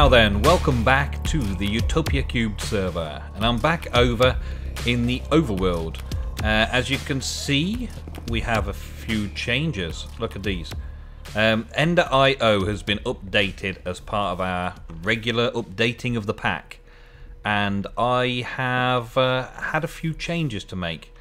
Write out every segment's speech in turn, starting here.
Now then, welcome back to the Utopia³ server, and I'm back over in the overworld. As you can see, we have a few changes. Look at these. Ender.io has been updated as part of our regular updating of the pack, and I have had a few changes to make.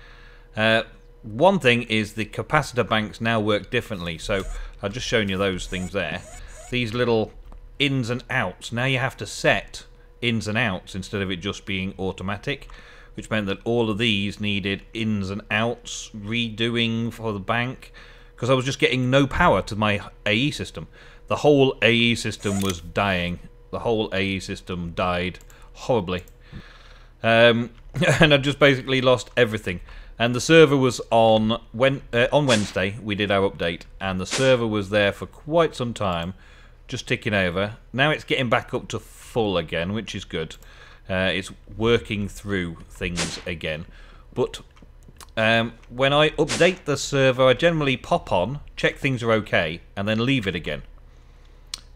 One thing is the capacitor banks now work differently, so I've just shown you those things there. These little ins and outs, now you have to set ins and outs instead of it just being automatic, which meant that all of these needed ins and outs redoing for the bank, because I was just getting no power to my AE system. The whole AE system was dying. The whole AE system died horribly. And I just basically lost everything. And the server was on Wednesday, we did our update, and the server was there for quite some time, just ticking over. Now it's getting back up to full again, which is good. It's working through things again. But when I update the server, I generally pop on, check things are okay, and then leave it again.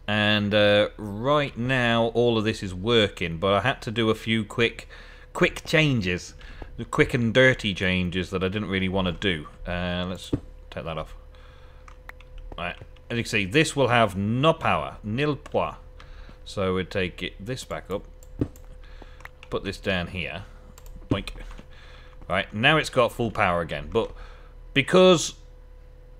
And right now all of this is working, but I had to do a few quick changes. The quick and dirty changes that I didn't really want to do. Let's take that off. Right. As you can see, this will have no power, nil poids. So we'll take this back up, put this down here, boink. Right, now it's got full power again, but because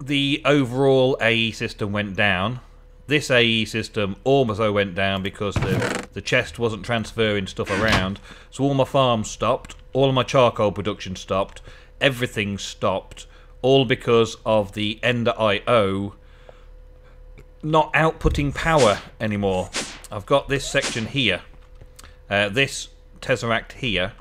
the overall AE system went down, this AE system also went down because the chest wasn't transferring stuff around, so all my farms stopped, all of my charcoal production stopped, everything stopped, all because of the Ender.io not outputting power anymore. I've got this section here. This tesseract here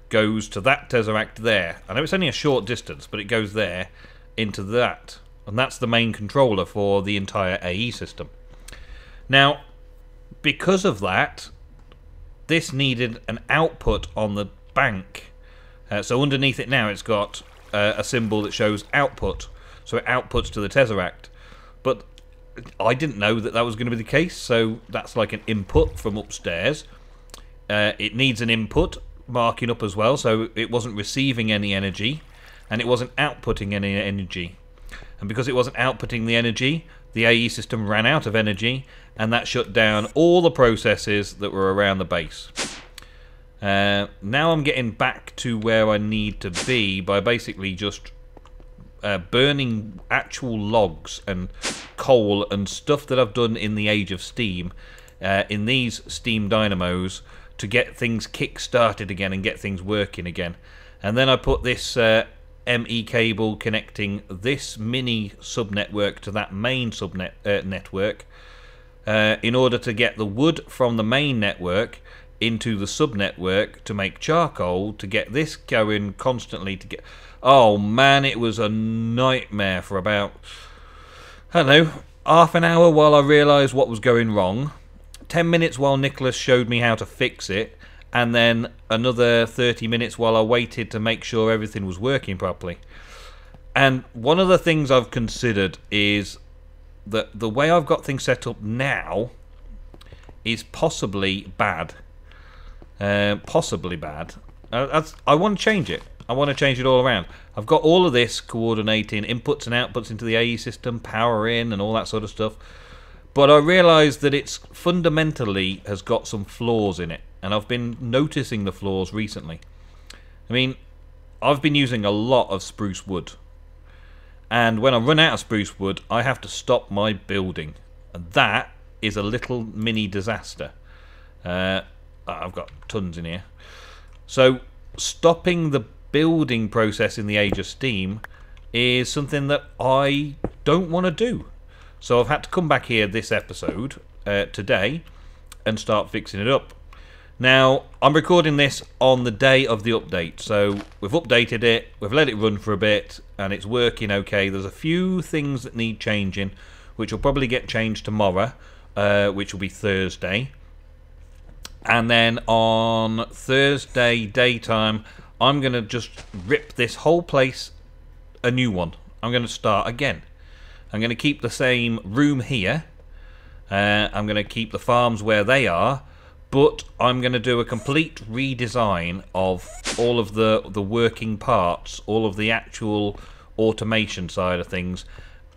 goes to that tesseract there. I know it's only a short distance, but it goes there into that. And that's the main controller for the entire AE system. Now, because of that, this needed an output on the bank. So underneath it now, it's got a symbol that shows output. So it outputs to the tesseract. But I didn't know that that was going to be the case, so that's like an input from upstairs. It needs an input marking up as well, so it wasn't receiving any energy, and it wasn't outputting any energy. And because it wasn't outputting the energy, the AE system ran out of energy, and that shut down all the processes that were around the base. Now I'm getting back to where I need to be by basically just burning actual logs and coal and stuff that I've done in the Age of Steam in these Steam dynamos to get things kick-started again and get things working again. And then I put this ME cable connecting this mini subnetwork to that main network in order to get the wood from the main network into the subnetwork to make charcoal, to get this going constantly to get... Oh man, it was a nightmare for about, I don't know, half an hour while I realised what was going wrong, 10 minutes while Nicholas showed me how to fix it, and then another 30 minutes while I waited to make sure everything was working properly. And one of the things I've considered is that the way I've got things set up now is possibly bad. Possibly bad. I want to change it. I want to change it all around. I've got all of this coordinating inputs and outputs into the AE system, power in and all that sort of stuff. But I realised that it's fundamentally has got some flaws in it. And I've been noticing the flaws recently. I mean, I've been using a lot of spruce wood. And when I run out of spruce wood, I have to stop my building. And that is a little mini disaster. I've got tons in here. So stopping the building process in the Age of Steam is something that I don't want to do. So I've had to come back here this episode today and start fixing it up. Now, I'm recording this on the day of the update, so we've updated it, we've let it run for a bit, and it's working okay. There's a few things that need changing, which will probably get changed tomorrow, which will be Thursday. And then on Thursday daytime, I'm going to just rip this whole place a new one. I'm going to start again. I'm going to keep the same room here, I'm going to keep the farms where they are, but I'm going to do a complete redesign of all of the working parts, all of the actual automation side of things,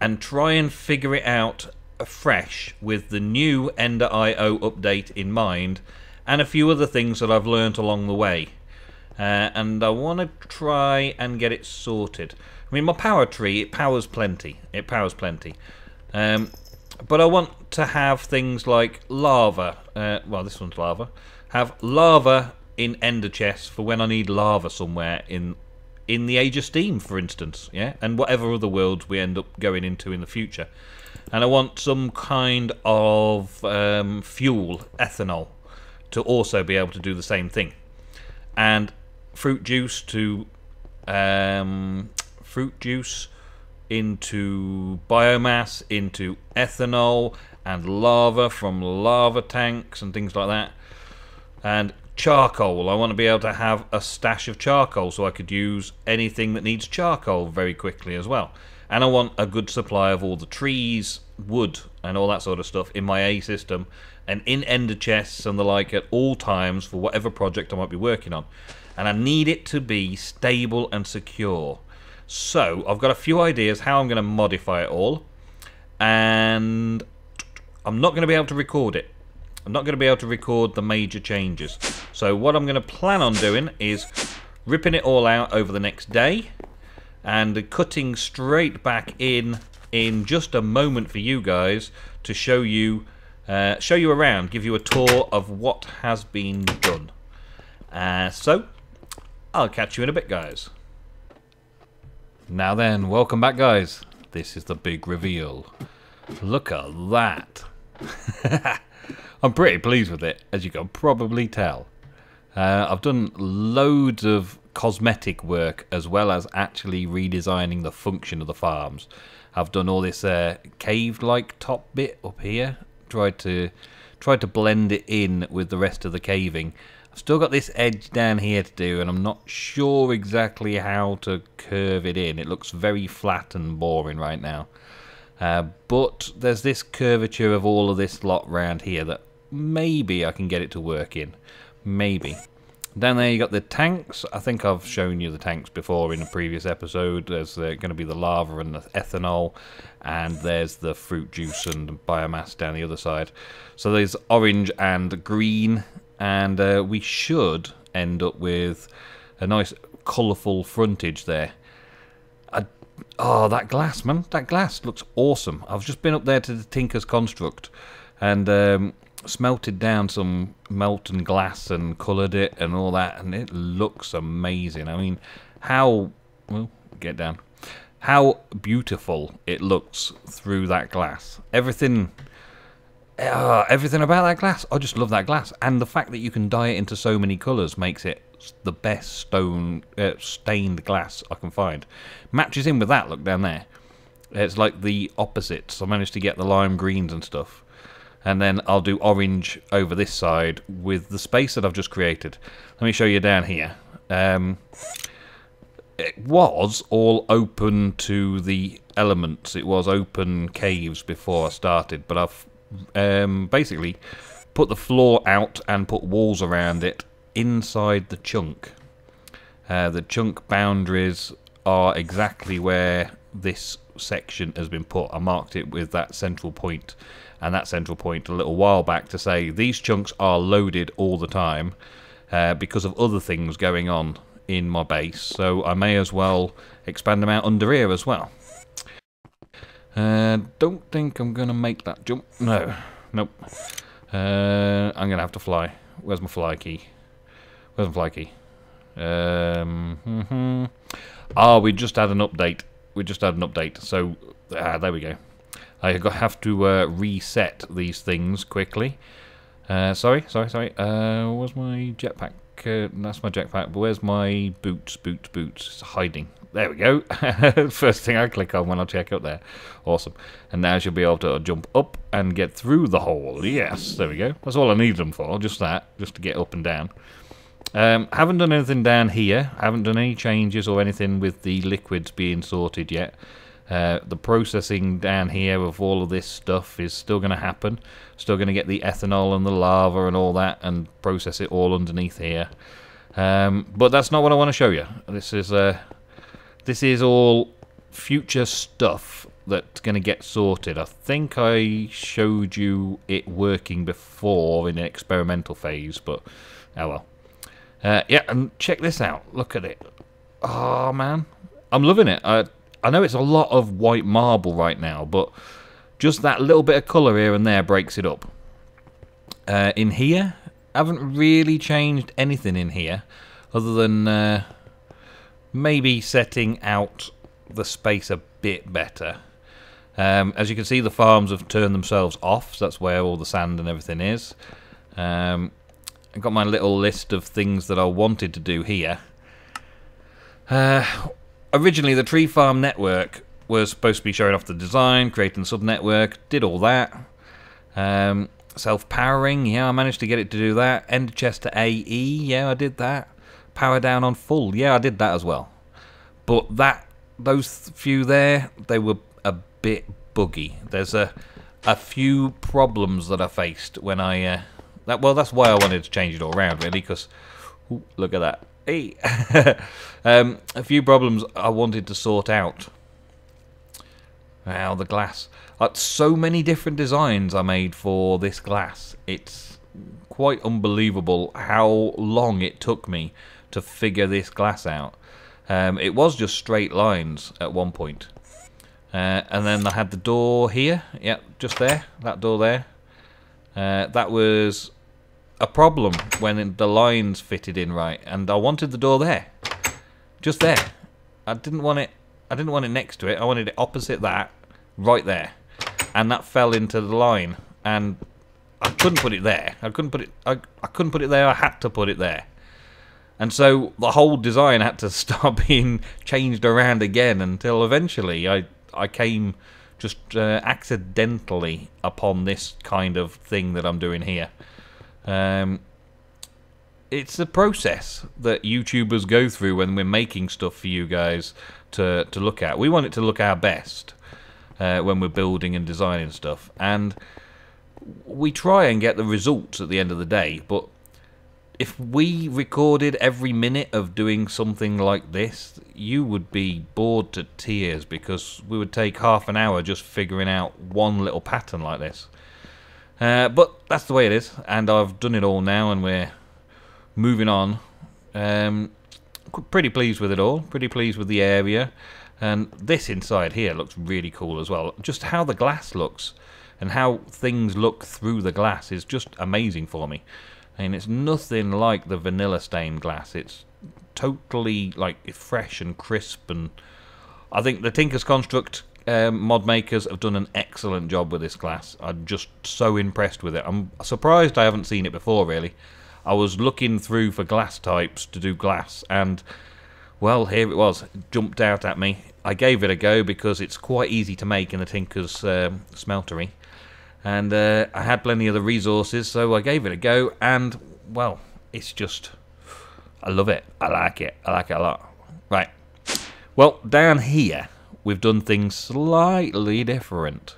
and try and figure it out afresh with the new Ender.io update in mind, and a few other things that I've learnt along the way. And I want to try and get it sorted. I mean, my power tree, it powers plenty. It powers plenty. But I want to have things like lava. Well, this one's lava. Have lava in ender chests for when I need lava somewhere in the Age of Steam, for instance. Yeah, and whatever other worlds we end up going into in the future. And I want some kind of fuel, ethanol, to also be able to do the same thing. And fruit juice into biomass, into ethanol, and lava from lava tanks and things like that. And charcoal. I want to be able to have a stash of charcoal so I could use anything that needs charcoal very quickly as well. And I want a good supply of all the trees, wood, and all that sort of stuff in my A system and in ender chests and the like at all times for whatever project I might be working on. And I need it to be stable and secure. So I've got a few ideas how I'm going to modify it all, and I'm not going to be able to record it. I'm not going to be able to record the major changes. So what I'm going to plan on doing is ripping it all out over the next day and cutting straight back in just a moment for you guys to show you around, give you a tour of what has been done. So I'll catch you in a bit, guys. Now then, welcome back, guys. This is the big reveal. Look at that. I'm pretty pleased with it, as you can probably tell. I've done loads of cosmetic work as well as actually redesigning the function of the farms. I've done all this cave-like top bit up here. Tried to blend it in with the rest of the caving. I've still got this edge down here to do, and I'm not sure exactly how to curve it in. It looks very flat and boring right now. But there's this curvature of all of this lot round here that maybe I can get it to work in. Maybe. Down there you got the tanks. I think I've shown you the tanks before in a previous episode. There's going to be the lava and the ethanol, and there's the fruit juice and biomass down the other side. So there's orange and green, and we should end up with a nice colourful frontage there. Oh, that glass, man. That glass looks awesome. I've just been up there to the Tinker's Construct and smelted down some molten glass and coloured it and all that, and it looks amazing. I mean, how beautiful it looks through that glass. Everything about that glass, I just love that glass, and the fact that you can dye it into so many colours makes it the best stained glass I can find. Matches in with that look down there. It's like the opposites. I managed to get the lime greens and stuff, and then I'll do orange over this side with the space that I've just created. Let me show you down here. It was all open to the elements. It was open caves before I started, but I've basically put the floor out and put walls around it inside the chunk. The chunk boundaries are exactly where this section has been put. I marked it with that central point, and that central point a little while back to say these chunks are loaded all the time because of other things going on in my base, so I may as well expand them out under here as well. Don't think I'm gonna make that jump. Nope. I'm gonna have to fly. Where's my fly key? Oh, we just had an update. So there we go. I have to reset these things quickly. Sorry. Where's my jetpack? That's my jetpack. But where's my boots? It's hiding. There we go. First thing I click on when I check up there. Awesome. And now she'll be able to jump up and get through the hole. Yes, there we go. That's all I need them for. Just that. Just to get up and down. Haven't done anything down here. Haven't done any changes or anything with the liquids being sorted yet. The processing down here of all of this stuff is still going to happen. Still going to get the ethanol and the lava and all that and process it all underneath here. But that's not what I want to show you. This is all future stuff that's going to get sorted. I think I showed you it working before in the experimental phase, but oh well. Yeah, and check this out. Look at it. Oh man, I'm loving it. I know it's a lot of white marble right now, but just that little bit of colour here and there breaks it up. In here, I haven't really changed anything in here, other than maybe setting out the space a bit better. As you can see, the farms have turned themselves off, so that's where all the sand and everything is. I've got my little list of things that I wanted to do here. Originally, the tree farm network was supposed to be showing off the design, creating the sub-network, did all that. Self-powering, yeah, I managed to get it to do that. Ender chest to AE, yeah, I did that. Power down on full, yeah, I did that as well. But those few there, they were a bit buggy. There's a few problems that I faced when I... well, that's why I wanted to change it all around, really, because... look at that. Hey. A few problems I wanted to sort out. Wow, the glass. So many different designs I made for this glass. It's quite unbelievable how long it took me to figure this glass out. It was just straight lines at one point. And then I had the door here. Yep, just there. That door there. That was a problem when the lines fitted in right, and I wanted the door there, just there. I didn't want it next to it. I wanted it opposite that, right there, and that fell into the line, and I couldn't put it there. I couldn't put it there. I had to put it there, and so the whole design had to start being changed around again until eventually I came just accidentally upon this kind of thing that I'm doing here. It's a process that YouTubers go through when we're making stuff for you guys to look at. We want it to look our best when we're building and designing stuff, and we try and get the results at the end of the day. But if we recorded every minute of doing something like this, you would be bored to tears, because we would take half an hour just figuring out one little pattern like this. But that's the way it is, and I've done it all now, and we're moving on. Pretty pleased with it all, pretty pleased with the area, and this inside here looks really cool as well. Just how the glass looks and how things look through the glass is just amazing for me. And it's nothing like the vanilla stained glass. It's totally like fresh and crisp, and I think the Tinker's Construct mod makers have done an excellent job with this glass. I'm just so impressed with it. I'm surprised I haven't seen it before, really. I was looking through for glass types to do glass, and well, here it was. It jumped out at me. I gave it a go because it's quite easy to make in the Tinker's smeltery, and I had plenty of the resources, so I gave it a go, and well, it's just, I love it. I like it a lot. Right, well, down here we've done things slightly different.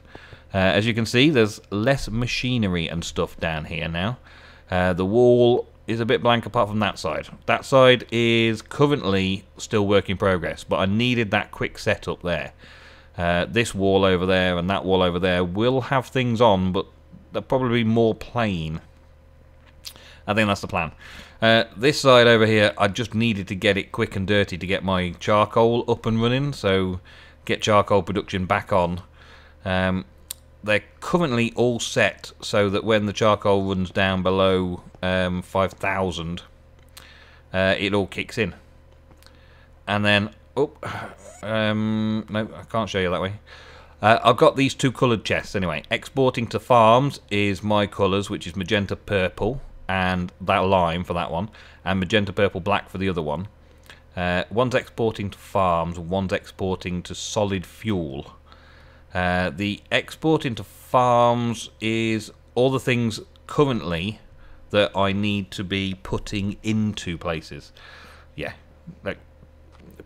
As you can see, there's less machinery and stuff down here now. The wall is a bit blank apart from that side. That side is currently still work in progress, but I needed that quick setup there. This wall over there and that wall over there will have things on, but they'll probably be more plain. I think that's the plan. This side over here, I just needed to get it quick and dirty to get my charcoal up and running, so get charcoal production back on. They're currently all set so that when the charcoal runs down below 5,000, it all kicks in. And then, no, I can't show you that way. I've got these two coloured chests anyway. Exporting to farms is my colours, which is magenta purple and that lime for that one, and magenta purple black for the other one. One's exporting to farms, one's exporting to solid fuel. The export into farms is all the things currently that I need to be putting into places. Yeah, like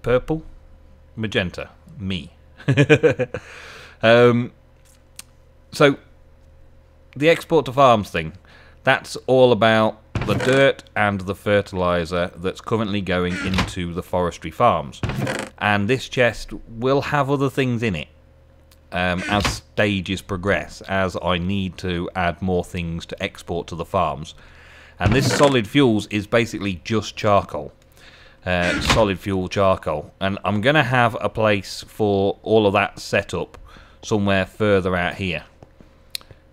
purple, magenta, me. So the export to farms thing, that's all about the dirt and the fertilizer that's currently going into the forestry farms. And this chest will have other things in it as stages progress, as I need to add more things to export to the farms. And this solid fuels is basically just charcoal. Solid fuel charcoal. And I'm going to have a place for all of that set up somewhere further out here.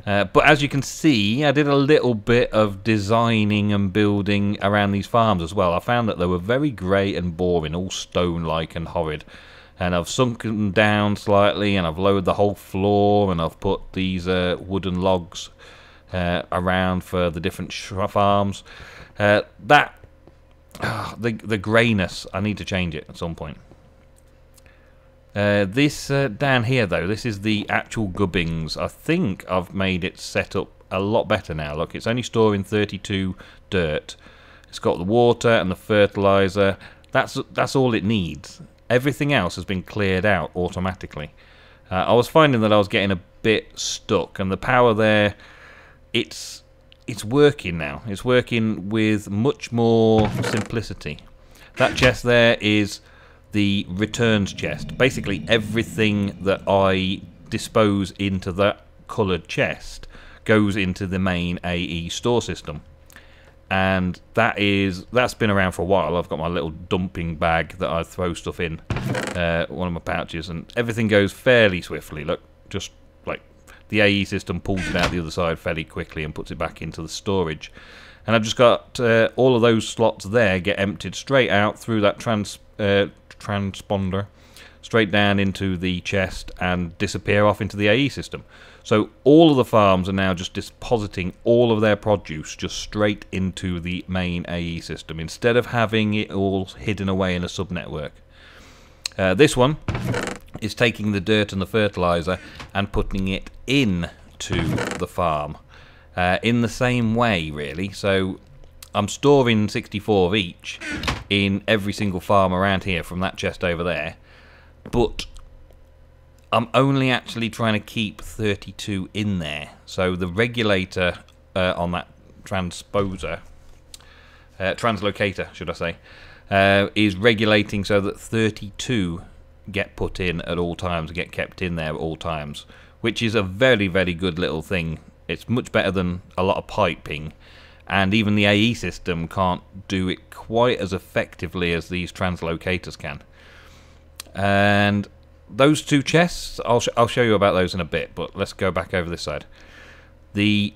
But as you can see, I did a little bit of designing and building around these farms as well. I found that they were very grey and boring, all stone-like and horrid. And I've sunk them down slightly, and I've lowered the whole floor, and I've put these wooden logs around for the different farms. The greyness, I need to change it at some point. This down here though, this is the actual gubbings. I think I've made it set up a lot better now. Look, it's only storing 32 dirt. It's got the water and the fertilizer. That's all it needs. Everything else has been cleared out automatically. I was finding that I was getting a bit stuck, and the power there, it's working now. It's working with much more simplicity. That chest there is the returns chest. Basically everything that I dispose into that coloured chest goes into the main AE store system, and that's been around for a while. I've got my little dumping bag that I throw stuff in, one of my pouches, and everything goes fairly swiftly. Look, just like the AE system pulls it out the other side fairly quickly and puts it back into the storage. And I've just got all of those slots there get emptied straight out through that transponder straight down into the chest and disappear off into the AE system. So all of the farms are now just depositing all of their produce just straight into the main AE system instead of having it all hidden away in a subnetwork. This one is taking the dirt and the fertilizer and putting it into the farm in the same way, really. So I'm storing 64 of each in every single farm around here from that chest over there, but I'm only actually trying to keep 32 in there. So the regulator on that translocator, should I say, is regulating so that 32 get put in at all times, get kept in there at all times, which is a very, very good little thing. It's much better than a lot of piping. And even the AE system can't do it quite as effectively as these translocators can. And those two chests, I'll show you about those in a bit, but let's go back over this side. The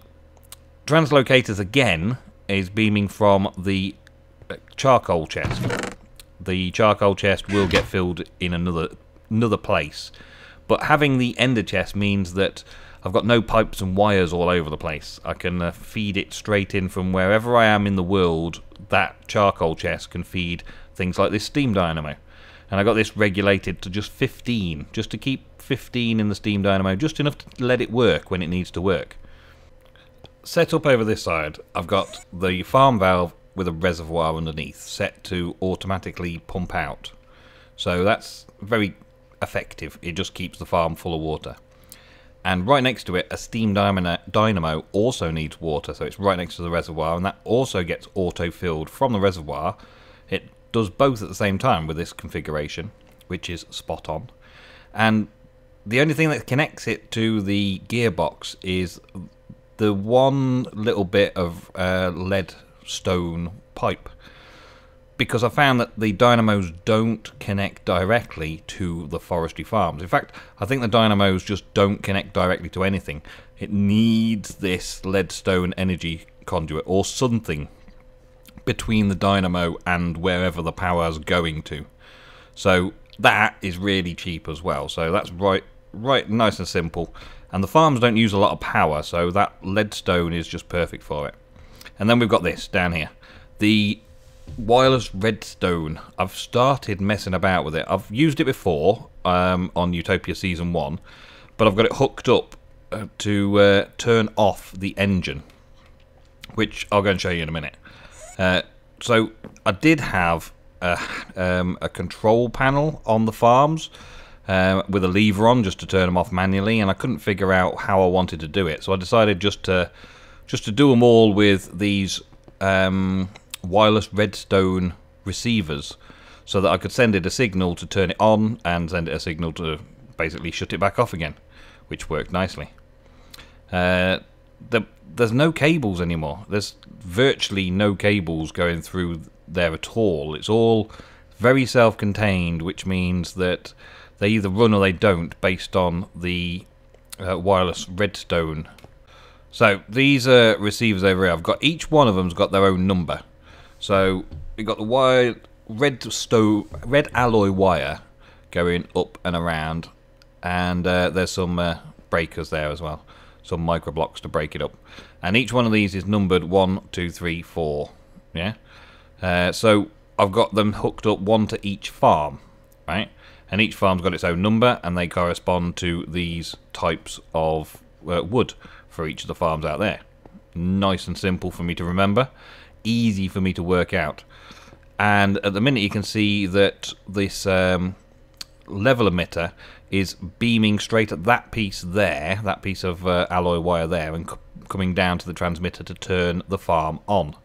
translocators, again, is beaming from the charcoal chest. The charcoal chest will get filled in another place. But having the ender chest means that I've got no pipes and wires all over the place. I can feed it straight in from wherever I am in the world. That charcoal chest can feed things like this steam dynamo. And I got this regulated to just 15, just to keep 15 in the steam dynamo, just enough to let it work when it needs to work. Set up over this side, I've got the farm valve with a reservoir underneath, set to automatically pump out. So that's very effective. It just keeps the farm full of water. And right next to it, a steam dynamo also needs water, so it's right next to the reservoir, and that also gets auto-filled from the reservoir. It does both at the same time with this configuration, which is spot on. And the only thing that connects it to the gearbox is the one little bit of lead stone pipe, because I found that the dynamos don't connect directly to the forestry farms. In fact, I think the dynamos just don't connect directly to anything. It needs this leadstone energy conduit or something between the dynamo and wherever the power is going to. So that is really cheap as well. So that's right, nice and simple. And the farms don't use a lot of power, so that leadstone is just perfect for it. And then we've got this down here, the wireless redstone. I've started messing about with it. I've used it before on Utopia Season 1, but I've got it hooked up to turn off the engine, which I'll go and show you in a minute. So I did have a control panel on the farms, with a lever on just to turn them off manually, and I couldn't figure out how I wanted to do it, so I decided just to do them all with these wireless redstone receivers, so that I could send it a signal to turn it on and send it a signal to basically shut it back off again, which worked nicely. There's no cables anymore. There's virtually no cables going through there at all. It's all very self-contained, which means that they either run or they don't based on the wireless redstone. So these receivers over here, I've got each one of them's got their own number. So we've got the red alloy wire going up and around, and there's some breakers there as well, some micro blocks to break it up. And each one of these is numbered 1, 2, 3, 4. Yeah. So I've got them hooked up one to each farm, right? And each farm's got its own number, and they correspond to these types of wood for each of the farms out there. Nice and simple for me to remember, easy for me to work out. And at the minute you can see that this level emitter is beaming straight at that piece there, that piece of alloy wire there, and coming down to the transmitter to turn the farm on.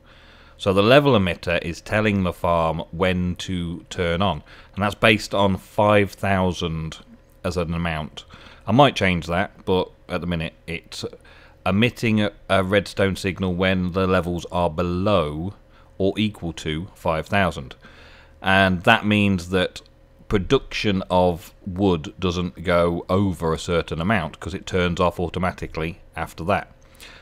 So the level emitter is telling the farm when to turn on, and that's based on 5,000 as an amount. I might change that, but at the minute it's emitting a redstone signal when the levels are below or equal to 5,000. And that means that production of wood doesn't go over a certain amount, because it turns off automatically after that.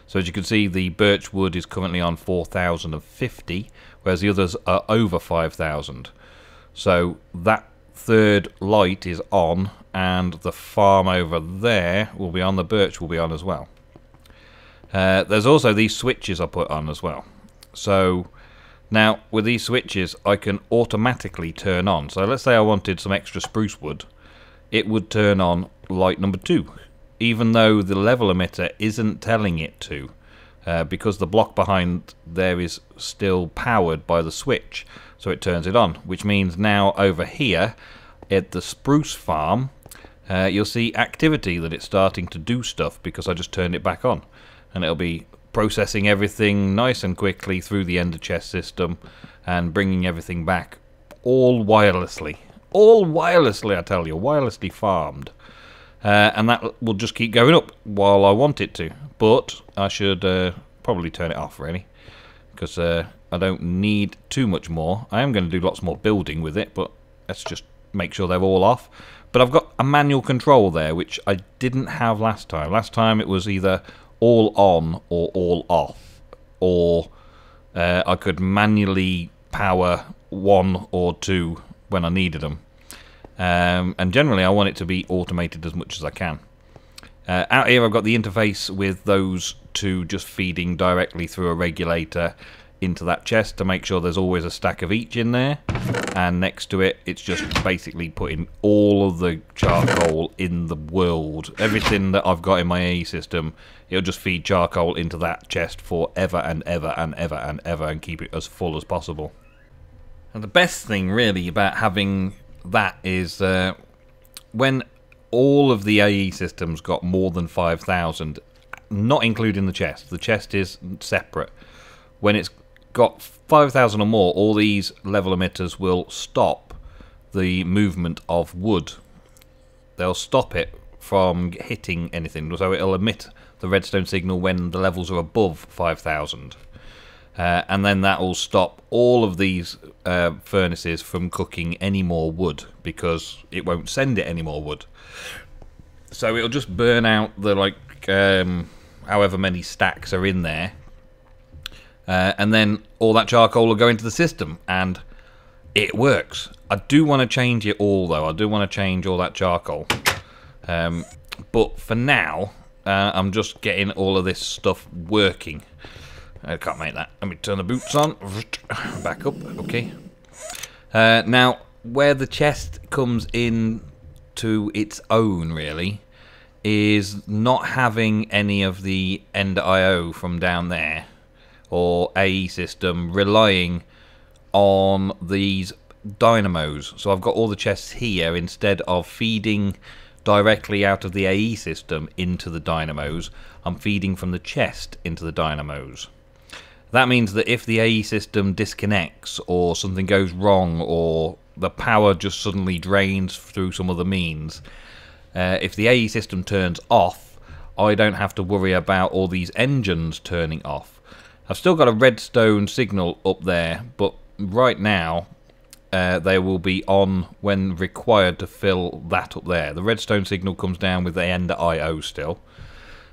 So as you can see, the birch wood is currently on 4,050, whereas the others are over 5,000. So that third light is on, and the farm over there will be on, the birch will be on as well. There's also these switches I put on as well. So now with these switches I can automatically turn on. So let's say I wanted some extra spruce wood, it would turn on light number 2. Even though the level emitter isn't telling it to, because the block behind there is still powered by the switch, so it turns it on, which means now over here at the spruce farm you'll see activity, that it's starting to do stuff because I just turned it back on, and it'll be processing everything nice and quickly through the ender chest system and bringing everything back all wirelessly, I tell you, wirelessly farmed. And that will just keep going up while I want it to. But I should probably turn it off, really, because I don't need too much more. I am going to do lots more building with it, but let's just make sure they're all off. But I've got a manual control there, which I didn't have last time. Last time it was either all on or all off, or I could manually power 1 or 2 when I needed them. And generally I want it to be automated as much as I can. Out here I've got the interface with those two just feeding directly through a regulator into that chest to make sure there's always a stack of each in there, and next to it it's just basically putting all of the charcoal in the world. Everything that I've got in my AE system, it'll just feed charcoal into that chest forever and ever and ever and ever, and keep it as full as possible. And the best thing really about having that is when all of the AE systems got more than 5,000, not including the chest is separate. When it's got 5,000 or more, all these level emitters will stop the movement of wood. They'll stop it from hitting anything, so it'll emit the redstone signal when the levels are above 5,000. And then that will stop all of these furnaces from cooking any more wood, because it won't send it any more wood. So it'll just burn out the however many stacks are in there, and then all that charcoal will go into the system, and it works. I do want to change it all though. I do want to change all that charcoal, but for now I'm just getting all of this stuff working. I can't make that. Let me turn the boots on. Back up. Okay. Now, where the chest comes in to its own, really, is not having any of the Ender IO from down there, or AE system relying on these dynamos. So I've got all the chests here instead of feeding directly out of the AE system into the dynamos. I'm feeding from the chest into the dynamos. That means that if the AE system disconnects or something goes wrong or the power just suddenly drains through some other means, if the AE system turns off, I don't have to worry about all these engines turning off. I've still got a redstone signal up there, but right now they will be on when required to fill that up there. The redstone signal comes down with the Ender IO still.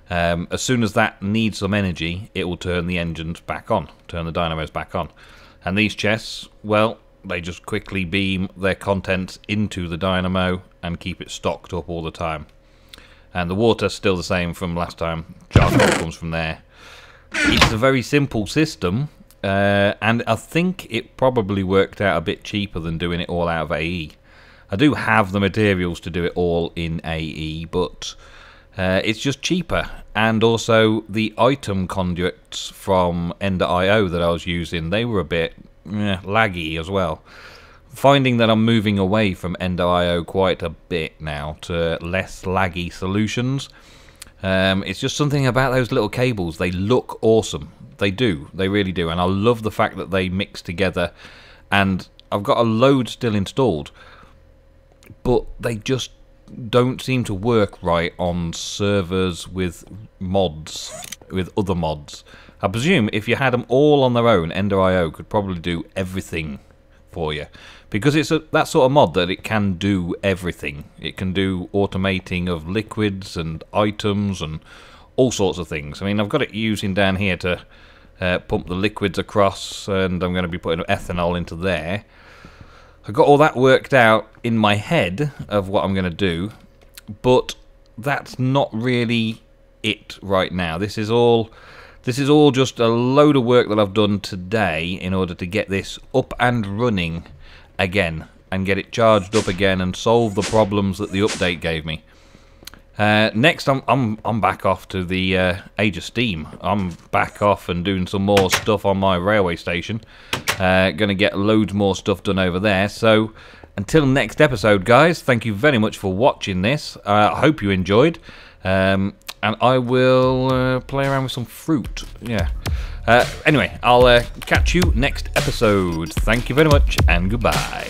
As soon as that needs some energy, it will turn the engines back on, turn the dynamos back on. And these chests, well, they just quickly beam their contents into the dynamo and keep it stocked up all the time. And the water's still the same from last time. Charcoal comes from there. It's a very simple system, and I think it probably worked out a bit cheaper than doing it all out of AE. I do have the materials to do it all in AE, but it's just cheaper. And also the item conduits from Ender IO that I was using, they were a bit laggy as well. Finding that I'm moving away from Ender IO quite a bit now to less laggy solutions. It's just something about those little cables. They look awesome. They do. They really do. And I love the fact that they mix together. And I've got a load still installed, but they just don't seem to work right on servers with mods, with other mods. I presume if you had them all on their own, Ender IO could probably do everything for you, because it's that sort of mod that it can do everything. It can do automating of liquids and items and all sorts of things. I mean, I've got it using down here to pump the liquids across, and I'm going to be putting ethanol into there. I've got all that worked out in my head of what I'm going to do, but that's not really it right now. This is all just a load of work that I've done today in order to get this up and running again and get it charged up again and solve the problems that the update gave me. Next, I'm back off to the Age of Steam. I'm back off and doing some more stuff on my railway station. Gonna get loads more stuff done over there. So until next episode, guys, thank you very much for watching this. I hope you enjoyed. And I will play around with some fruit. Yeah. Anyway, I'll catch you next episode. Thank you very much, and goodbye.